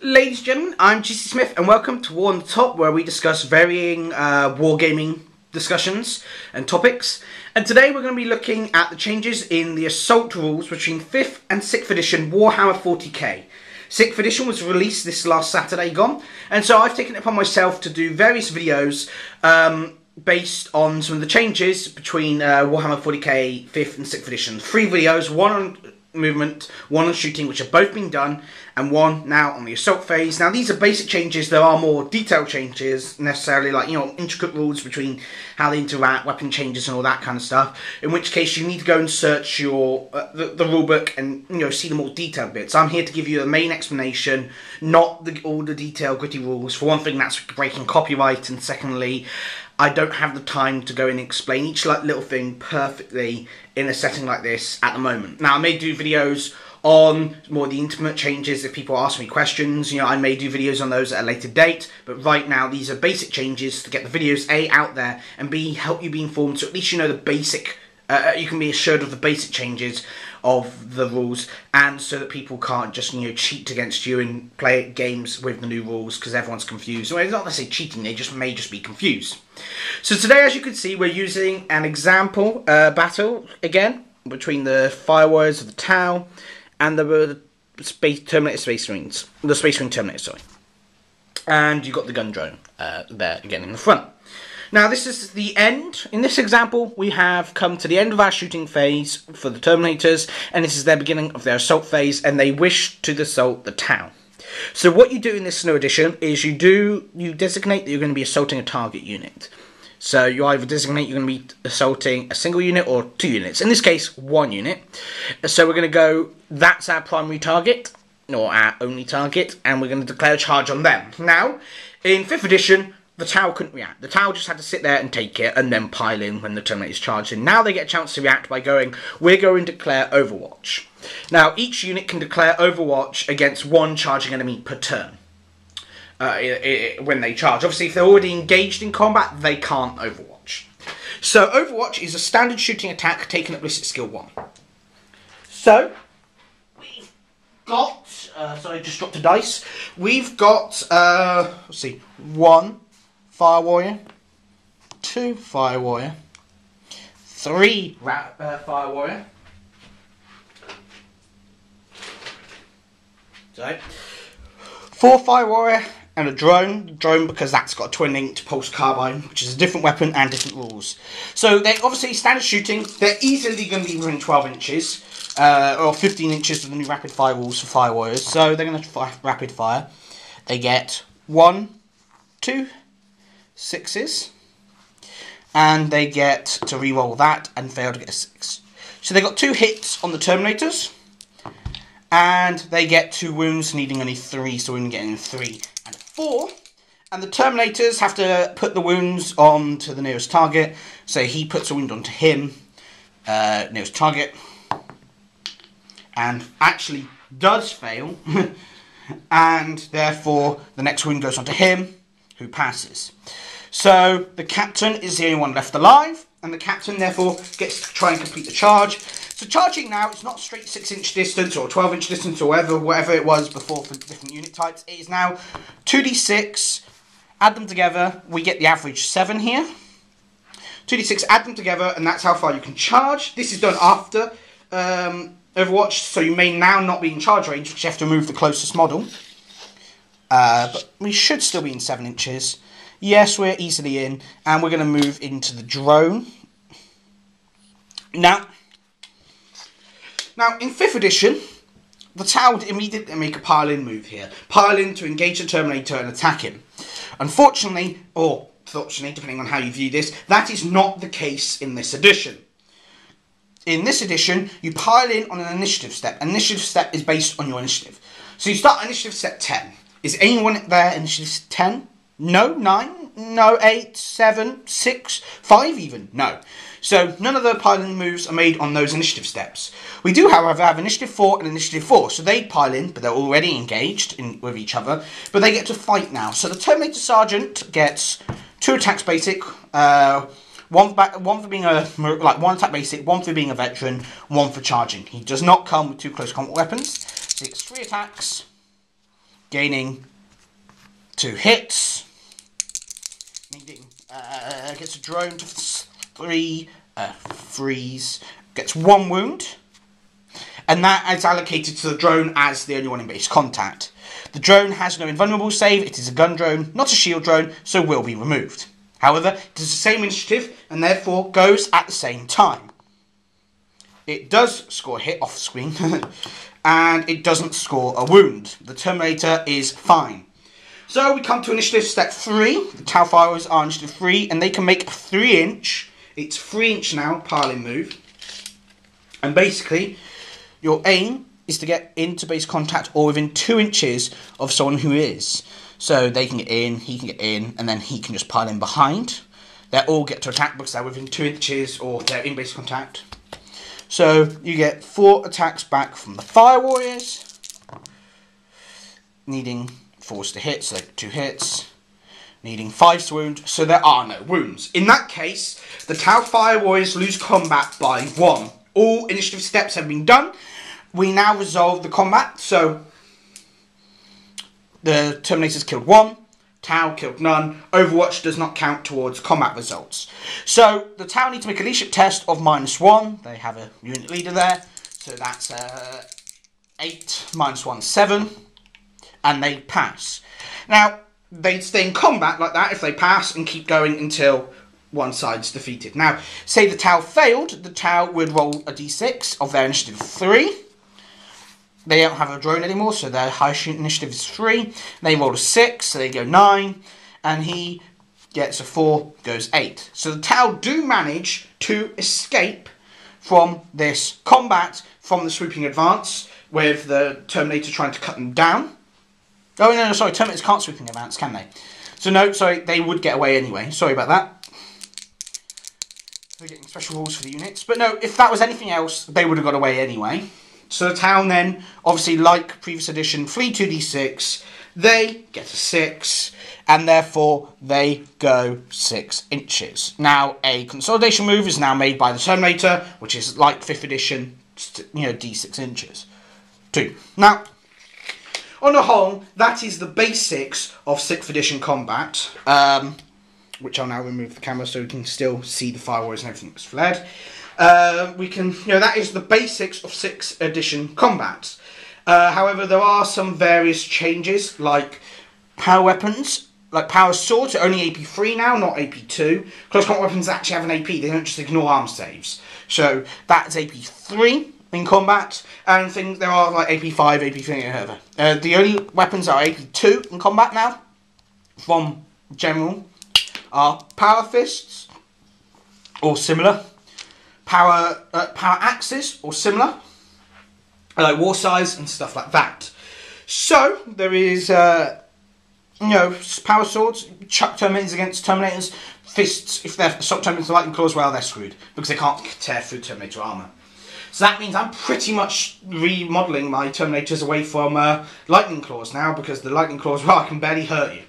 Ladies and gentlemen, I'm GC Smith and welcome to War on the Top, where we discuss varying wargaming discussions and topics. And today we're going to be looking at the changes in the assault rules between 5th and 6th edition Warhammer 40k. 6th edition was released this last Saturday gone, and so I've taken it upon myself to do various videos based on some of the changes between Warhammer 40k 5th and 6th edition. 3 videos, one on movement, one on shooting, which have both been done, and one now on the assault phase. Now these are basic changes. There are more detailed changes, necessarily like, intricate rules between how they interact, weapon changes and all that kind of stuff, in which case you need to go and search your the rule book and see the more detailed bits. I'm here to give you the main explanation, not all the detailed gritty rules. For one thing, that's breaking copyright, and secondly, I don't have the time to go and explain each little thing perfectly in a setting like this at the moment. Now, I may do videos on more of the intimate changes if people ask me questions. I may do videos on those at a later date, but right now these are basic changes to get the videos A, out there, and B, help you be informed, so at least you know the basic, you can be assured of the basic changes of the rules, and so that people can't just cheat against you and play games with the new rules because everyone's confused. Well, it's not necessarily cheating, they may just be confused. So today, as you can see, we're using an example battle again between the Fire Warriors of the Tau and the Terminator Space Marines, the Space Marine Terminator, sorry. And you've got the gun drone there again in the front. Now this is the end. In this example, we have come to the end of our shooting phase for the Terminators, and this is their beginning of their assault phase, and they wish to assault the Tau. So what you do in this new edition is you designate that you're going to be assaulting a target unit. So you either designate you're going to be assaulting a single unit or 2 units. In this case, 1 unit. So we're going to go, that's our primary target, or our only target, and we're going to declare a charge on them. Now, in 5th edition, the Tau couldn't react. The Tau just had to sit there and take it and then pile in when the Terminators charged in. Now they get a chance to react by going, we're going to declare Overwatch. Now each unit can declare Overwatch against 1 charging enemy per turn when they charge. Obviously, if they're already engaged in combat, they can't Overwatch. So Overwatch is a standard shooting attack taken at Ballistic Skill 1. So we've got, sorry, I just dropped a dice. We've got, let's see, 1 Fire Warrior, 2 Fire Warrior, 3 Fire Warrior, so 4 Fire Warrior, and a drone. Drone because that's got a twin-linked pulse carbine, which is a different weapon and different rules. So they're obviously standard shooting. They're easily going to be within 12 inches, or 15 inches with the new rapid fire rules for Fire Warriors. So they're going to rapid fire. They get 1, 2, 6s, and they get to re-roll that and fail to get a 6. So they got 2 hits on the Terminators, and they get 2 wounds, needing only 3, so we're getting 3 and 4. And the Terminators have to put the wounds on to the nearest target, so he puts a wound onto him, nearest target, and actually does fail, and therefore the next wound goes onto him, who passes. So the captain is the only one left alive, and the captain therefore gets to try and complete the charge. So charging now, it's not straight 6-inch distance or 12-inch distance or whatever it was before for different unit types. It is now 2d6, add them together, we get the average 7 here. 2d6, add them together, and that's how far you can charge. This is done after Overwatch, so you may now not be in charge range, because you have to move the closest model. But we should still be in 7 inches. Yes, we're easily in, and we're going to move into the drone. Now in 5th edition, the Tau would immediately make a pile-in move here. Pile in to engage the Terminator and attack him. Unfortunately, or fortunately, depending on how you view this, that is not the case in this edition. In this edition, you pile in on an initiative step. An initiative step is based on your initiative. So you start initiative step 10. Is anyone there initiative 10? No. 9? No. 8? 7? 6? 5 even? No. So none of the pile-in moves are made on those initiative steps. We do, however, have initiative 4 and initiative 4. So they pile in, but they're already engaged with each other. But they get to fight now. So the Terminator Sergeant gets 2 attacks basic, one for being one attack basic, 1 for being a veteran, 1 for charging. He does not come with 2 close combat weapons. So he gets 3 attacks, gaining 2 hits. Needing, gets a drone to 3, freeze, gets 1 wound. And that is allocated to the drone as the only one in base contact. The drone has no invulnerable save, it is a gun drone, not a shield drone, so will be removed. However, it is the same initiative and therefore goes at the same time. It does score a hit off screen, and it doesn't score a wound. The Terminator is fine. So we come to initiative step 3. The Tau Firers are initiative 3, and they can make a 3-inch, it's 3-inch now, piling move. And basically, your aim is to get into base contact or within 2 inches of someone who is. So they can get in, he can get in, and then he can just pile in behind. They all get to attack because they're within 2 inches or they're in base contact. So you get 4 attacks back from the Fire Warriors. Needing 4s to hit, so 2 hits. Needing 5 to wound, so there are no wounds. In that case, the Tau Fire Warriors lose combat by 1. All initiative steps have been done. We now resolve the combat, so the Terminators killed 1, Tau killed none, Overwatch does not count towards combat results. So the Tau need to make a leadership test of -1, they have a unit leader there, so that's 8 -1, 7, and they pass. Now, they stay in combat like that if they pass and keep going until one side's defeated. Now, say the Tau failed, the Tau would roll a d6 of their initiative 3. They don't have a drone anymore, so their highest initiative is 3. They roll a 6, so they go 9. And he gets a 4, goes 8. So the Tau do manage to escape from this combat, from the swooping advance, with the Terminator trying to cut them down. Oh, no, sorry, Terminators can't swooping advance, can they? So no, sorry, they would get away anyway. Sorry about that. They're getting special rules for the units. But no, if that was anything else, they would have got away anyway. So the Tau then, obviously like previous edition, 3 2d6, they get a 6, and therefore they go 6 inches. Now, a consolidation move is now made by the Terminator, which is like 5th edition, d6 inches. 2. Now, on the whole, that is the basics of 6th edition combat. Which I'll now remove the camera so we can still see the Fire Warriors and everything that's fled. That is the basics of 6th edition combat. However, there are some various changes, like power weapons, like power swords are only AP3 now, not AP2. Close combat weapons actually have an AP, they don't just ignore arm saves. So that's AP3 in combat, and things there are like AP5, AP3, and whatever. The only weapons that are AP2 in combat now, from general, are power fists or similar, power axes or similar, like war size and stuff like that. So there is power swords, chuck Terminators against Terminators, fists if they're assault Terminators and lightning claws, well, they're screwed because they can't tear through Terminator armor. So that means I'm pretty much remodeling my Terminators away from lightning claws now, because the lightning claws, well, I can barely hurt you.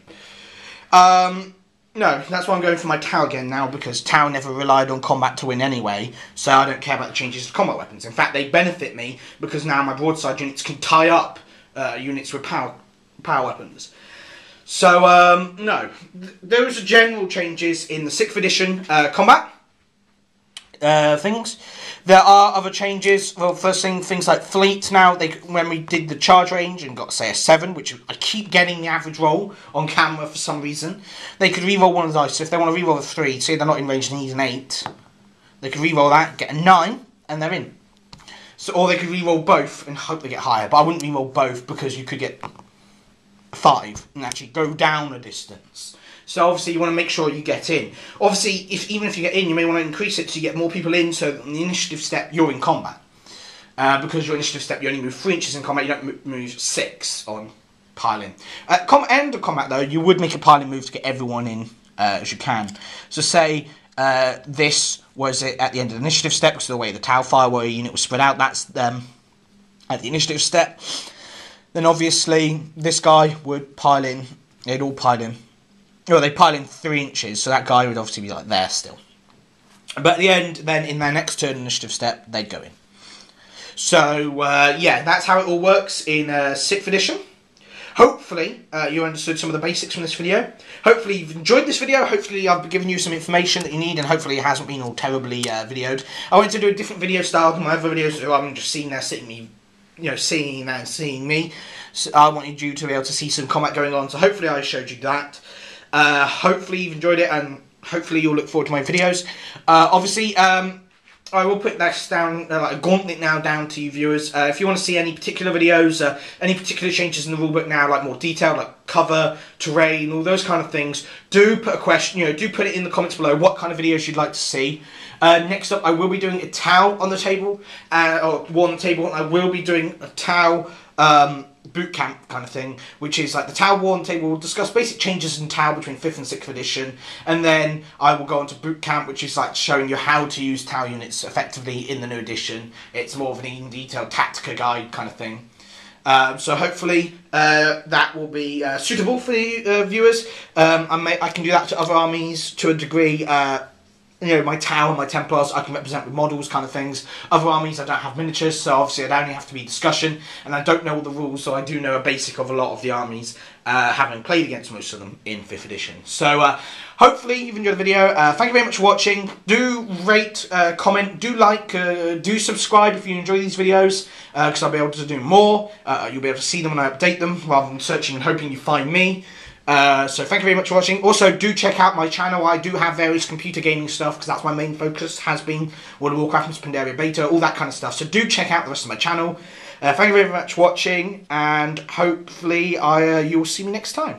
No, that's why I'm going for my Tau again now, because Tau never relied on combat to win anyway, so I don't care about the changes to combat weapons. In fact, they benefit me, because now my broadside units can tie up units with power weapons. So, no. Those are general changes in the 6th edition combat things. There are other changes. Well, first thing, things like fleet now. When we did the charge range and got, say, a 7, which I keep getting the average roll on camera for some reason, they could re-roll one of the dice. So if they want to re-roll a 3, say they're not in range and need an 8, they could re-roll that, get a 9, and they're in. So, or they could re-roll both and hope they get higher. But I wouldn't re-roll both, because you could get 5 and actually go down a distance. So obviously you want to make sure you get in. Obviously, even if you get in, you may want to increase it so you get more people in, so that on the initiative step you're in combat. Because your initiative step you only move 3 inches in combat, you don't move 6 on piling. At end of combat though, you would make a piling move to get everyone in as you can. So say this was it at the end of the initiative step, because of the way the Tau Fire Warrior unit was spread out, that's them at the initiative step. Then obviously this guy would pile in, they'd all pile in. Well, they pile in 3 inches, so that guy would obviously be like there still. But at the end, then in their next turn initiative step, they'd go in. So, yeah, that's how it all works in 6th edition. Hopefully, you understood some of the basics from this video. Hopefully, you've enjoyed this video. Hopefully, I've given you some information that you need, and hopefully, it hasn't been all terribly videoed. I wanted to do a different video style than my other videos, so I'm just sitting there, seeing and seeing me. So I wanted you to be able to see some combat going on, so hopefully, I showed you that. Hopefully, you've enjoyed it, and hopefully, you'll look forward to my videos. Obviously, I will put this down, like a gauntlet now, down to you viewers. If you want to see any particular videos, any particular changes in the rulebook now, like more detailed, like cover, terrain, all those kind of things, do put a question, do put it in the comments below what kind of videos you'd like to see. Next up, I will be doing a Tau on the table, or war on the table, and I will be doing a Tau boot camp kind of thing, which is like the Tau War on the table. We'll discuss basic changes in Tau between 5th and 6th edition, and then I will go on to boot camp, which is like showing you how to use Tau units effectively in the new edition. It's more of an in detailed Tactica guide kind of thing. So hopefully that will be suitable for the viewers. I can do that to other armies to a degree. My Tau and my Templars I can represent with models kind of things. Other armies I don't have miniatures, so obviously it'd only have to be discussion, and I don't know all the rules, so I do know a basic of a lot of the armies, having played against most of them in 5th edition. So hopefully you've enjoyed the video. Thank you very much for watching. Do rate, comment, do like, do subscribe if you enjoy these videos, because I'll be able to do more. You'll be able to see them when I update them, rather than searching and hoping you find me. So thank you very much for watching. Also, do check out my channel. I do have various computer gaming stuff, because that's my main focus, has been World of Warcraft and Pandaria Beta, all that kind of stuff. So do check out the rest of my channel. Thank you very much for watching, and hopefully you will see me next time.